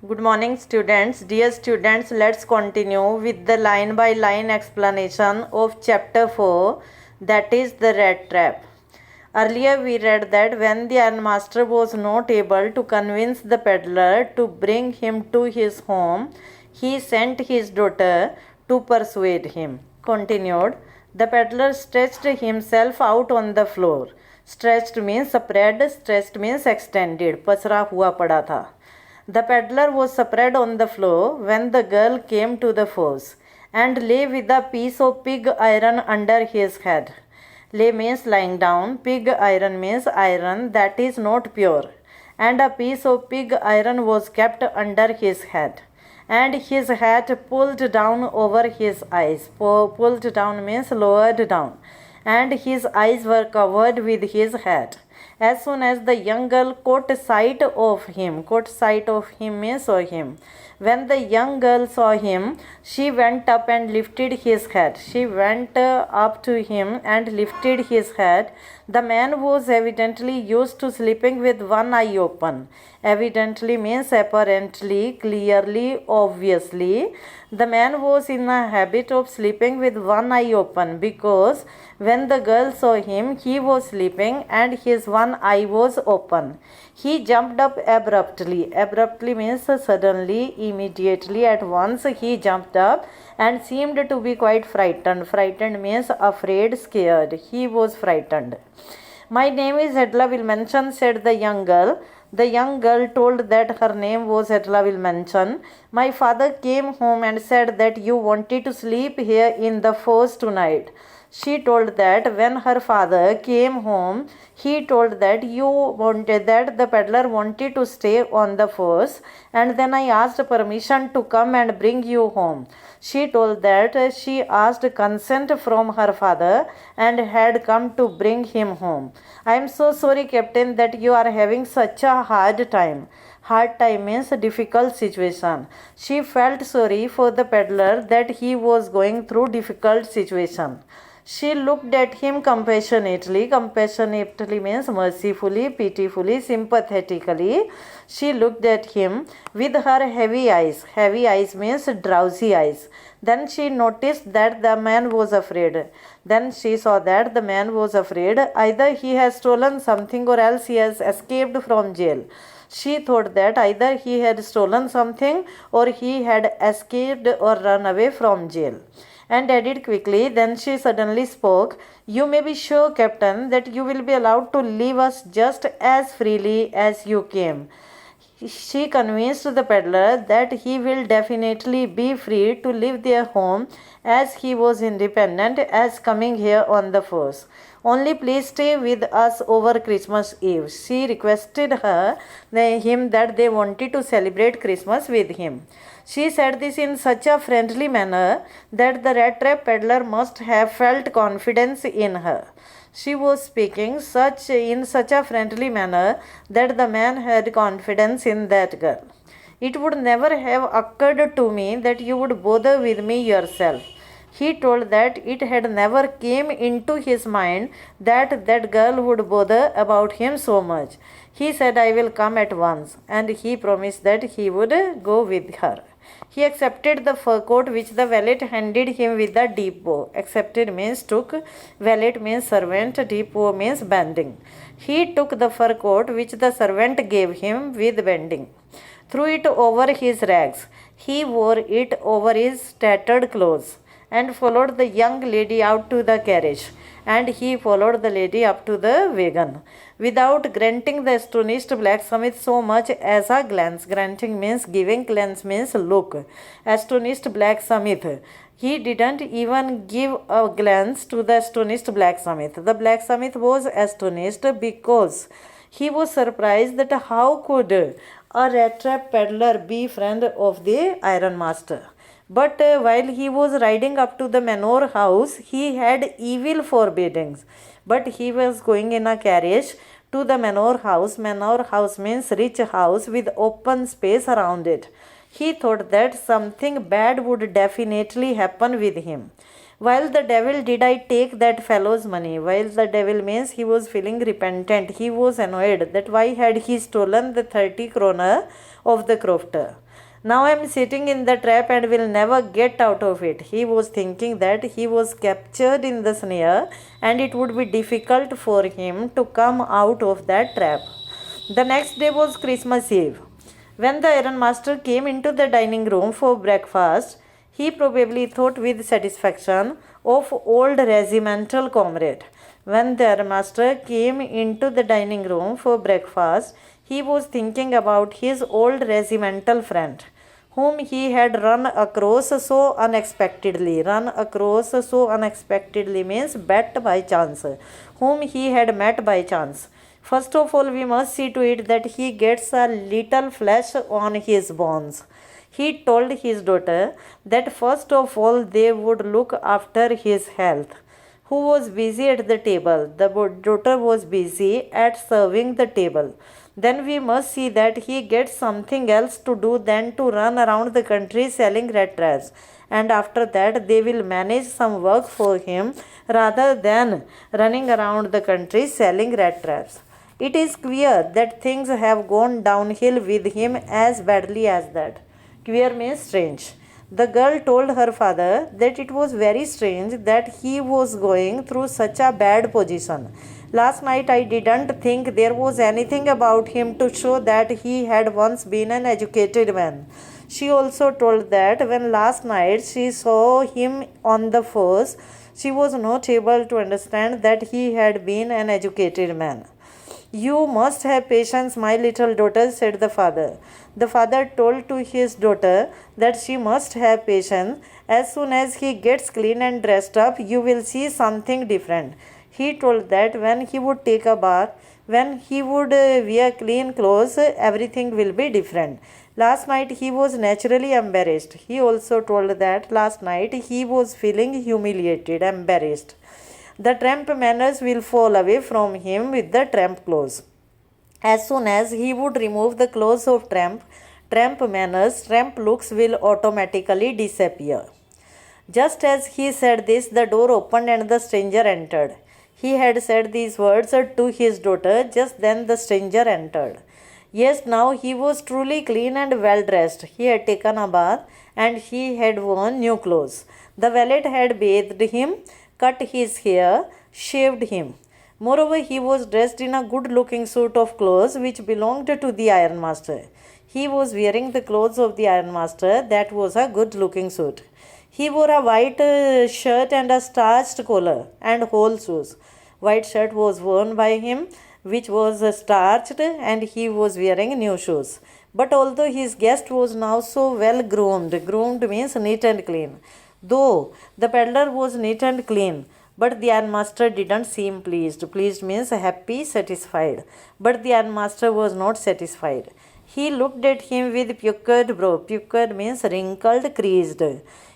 Good morning, students. Dear students, let's continue with the line by line explanation of chapter 4, that is the rat trap. Earlier, we read that when the ironmaster was not able to convince the peddler to bring him to his home, he sent his daughter to persuade him. Continued, the peddler stretched himself out on the floor. Stretched means spread, stretched means extended. पसरा हुआ पड़ा था. The peddler was spread on the floor when the girl came to the force and lay with a piece of pig iron under his head. Lay means lying down, pig iron means iron that is not pure, and a piece of pig iron was kept under his head, and his hat pulled down over his eyes. Pulled down means lowered down, and his eyes were covered with his hat. As soon as the young girl caught sight of him means saw him. When the young girl saw him, she went up and lifted his head. She went up to him and lifted his head. The man was evidently used to sleeping with one eye open. Evidently means apparently, clearly, obviously. The man was in the habit of sleeping with one eye open because when the girl saw him, he was sleeping and his one eye was open. He jumped up abruptly. Abruptly means suddenly, immediately, at once. He jumped up and seemed to be quite frightened. Frightened means afraid, scared. He was frightened. My name is Edla Wilmenson, said the young girl. The young girl told that her name was Edla Wilmenson. My father came home and said that you wanted to sleep here in the force tonight. She told that when her father came home, he told that the peddler wanted to stay on the force, and then I asked permission to come and bring you home. She told that she asked consent from her father and had come to bring him home. I am so sorry, Captain, that you are having such a hard time. Hard time means difficult situation. She felt sorry for the peddler that he was going through difficult situation. She looked at him compassionately. Compassionately means mercifully, pitifully, sympathetically. She looked at him with her heavy eyes. Heavy eyes means drowsy eyes. Then she noticed that the man was afraid. Then she saw that the man was afraid. Either he has stolen something or else he has escaped from jail. She thought that either he had stolen something or he had escaped or run away from jail. And added quickly, then she suddenly spoke, you may be sure, Captain, that you will be allowed to leave us just as freely as you came. She convinced the peddler that he will definitely be free to leave their home as he was independent as coming here on the force. Only please stay with us over Christmas Eve. She requested him that they wanted to celebrate Christmas with him. She said this in such a friendly manner that the rat trap peddler must have felt confidence in her. She was speaking in such a friendly manner that the man had confidence in that girl. It would never have occurred to me that you would bother with me yourself. He told that it had never came into his mind that girl would bother about him so much. He said, I will come at once, and he promised that he would go with her. He accepted the fur coat which the valet handed him with a deep bow. Accepted means took, valet means servant, deep bow means bending. He took the fur coat which the servant gave him with bending, threw it over his rags. He wore it over his tattered clothes, and followed the young lady out to the carriage, and he followed the lady up to the wagon, without granting the astonished blacksmith so much as a glance. Granting means giving, glance means look. Astonished blacksmith. He didn't even give a glance to the astonished blacksmith. The blacksmith was astonished because he was surprised that how could a rat trap peddler be friend of the ironmaster. But while he was riding up to the manor house, he had evil forebodings. But he was going in a carriage to the manor house. Manor house means rich house with open space around it. He thought that something bad would definitely happen with him. While the devil did I take that fellow's money? While the devil means he was feeling repentant. He was annoyed that why had he stolen the 30 kroner of the crofter. Now I am sitting in the trap and will never get out of it. He was thinking that he was captured in the snare and it would be difficult for him to come out of that trap. The next day was Christmas Eve. When the ironmaster came into the dining room for breakfast, he probably thought with satisfaction of old regimental comrade. When the ironmaster came into the dining room for breakfast, he was thinking about his old regimental friend, whom he had run across so unexpectedly. Run across so unexpectedly means met by chance, whom he had met by chance. First of all, we must see to it that he gets a little flesh on his bones. He told his daughter that first of all they would look after his health. Who was busy at the table? The daughter was busy at serving the table. Then we must see that he gets something else to do than to run around the country selling rat traps. And after that, they will manage some work for him rather than running around the country selling rat traps. It is queer that things have gone downhill with him as badly as that. Queer means strange. The girl told her father that it was very strange that he was going through such a bad position. Last night I didn't think there was anything about him to show that he had once been an educated man. She also told that when last night she saw him on the force, she was not able to understand that he had been an educated man. You must have patience, my little daughter, said the father. The father told to his daughter that she must have patience. As soon as he gets clean and dressed up, you will see something different. He told that when he would take a bath, when he would wear clean clothes, everything will be different. Last night he was naturally embarrassed. He also told that last night he was feeling humiliated, embarrassed. The tramp manners will fall away from him with the tramp clothes. As soon as he would remove the clothes of tramp manners, tramp looks will automatically disappear. Just as he said this, the door opened and the stranger entered. He had said these words to his daughter. Just then the stranger entered. Yes, now he was truly clean and well dressed. He had taken a bath and he had worn new clothes. The valet had bathed him, cut his hair, shaved him. Moreover, he was dressed in a good-looking suit of clothes which belonged to the ironmaster. He was wearing the clothes of the ironmaster. That was a good-looking suit. He wore a white shirt and a starched collar and whole shoes. White shirt was worn by him, which was starched, and he was wearing new shoes. But although his guest was now so well groomed, groomed means neat and clean. Though the peddler was neat and clean, but the ironmaster didn't seem pleased. Pleased means happy, satisfied. But the ironmaster was not satisfied. He looked at him with puckered brow. Puckered means wrinkled, creased.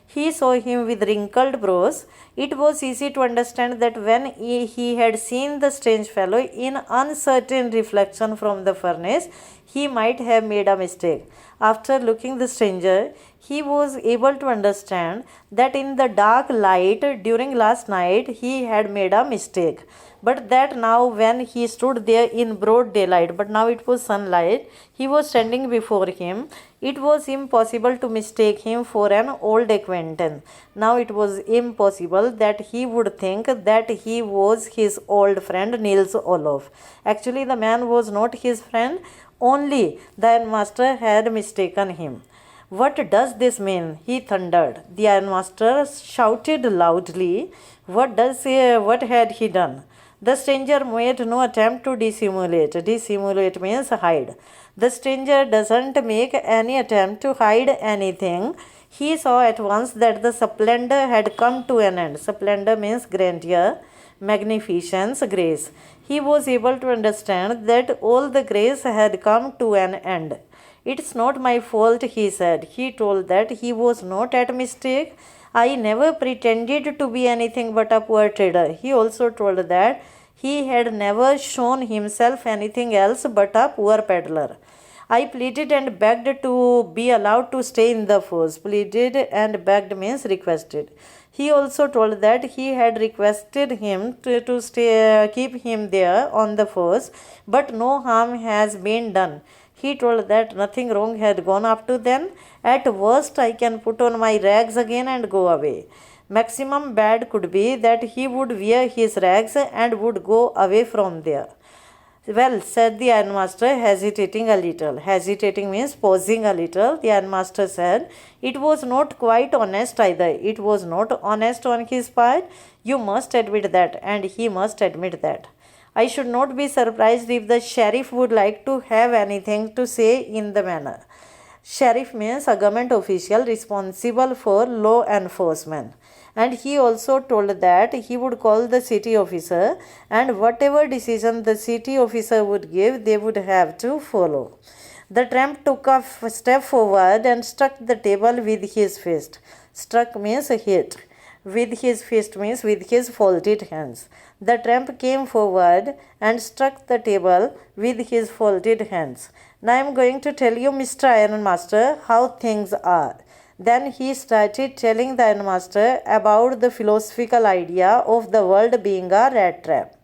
He saw him with wrinkled brows. It was easy to understand that when he had seen the strange fellow in uncertain reflection from the furnace, he might have made a mistake. After looking the stranger, he was able to understand that in the dark light during last night he had made a mistake. But that now when he stood there in broad daylight, but now it was sunlight, he was standing before him. It was impossible to mistake him for an old acquaintance. Now it was impossible that he would think that he was his old friend Nils Olof. Actually, the man was not his friend, only the ironmaster had mistaken him. What does this mean? He thundered. The ironmaster shouted loudly. What had he done? The stranger made no attempt to dissimulate. Dissimulate means hide. The stranger doesn't make any attempt to hide anything. He saw at once that the splendor had come to an end. Splendor means grandeur, magnificence, grace. He was able to understand that all the grace had come to an end. It's not my fault, he said. He told that he was not at mistake. I never pretended to be anything but a poor trader. He also told that he had never shown himself anything else but a poor peddler. I pleaded and begged to be allowed to stay in the force. Pleaded and begged means requested. He also told that he had requested him to stay, keep him there on the force, but no harm has been done. He told that nothing wrong had gone up to then. At worst, I can put on my rags again and go away. Maximum bad could be that he would wear his rags and would go away from there. Well, said the ironmaster, hesitating a little. Hesitating means pausing a little. The ironmaster said, it was not quite honest either. It was not honest on his part. You must admit that, and he must admit that. I should not be surprised if the sheriff would like to have anything to say in the matter. Sheriff means a government official responsible for law enforcement. And he also told that he would call the city officer, and whatever decision the city officer would give, they would have to follow. The tramp took a step forward and struck the table with his fist. Struck means hit. With his fist means with his folded hands. The tramp came forward and struck the table with his folded hands. Now I am going to tell you, Mr. Ironmaster, how things are. Then he started telling the ironmaster about the philosophical idea of the world being a rat trap.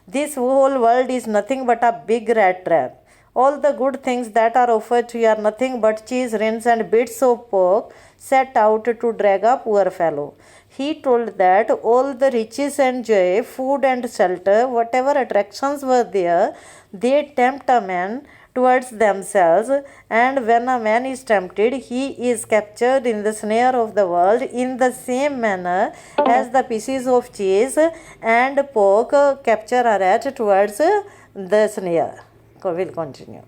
This whole world is nothing but a big rat trap. All the good things that are offered to you are nothing but cheese, rinds, and bits of pork set out to drag a poor fellow. He told that all the riches and joy, food and shelter, whatever attractions were there, they tempt a man towards themselves, and when a man is tempted, he is captured in the snare of the world in the same manner as the pieces of cheese and pork capture a rat towards the snare. We'll continue.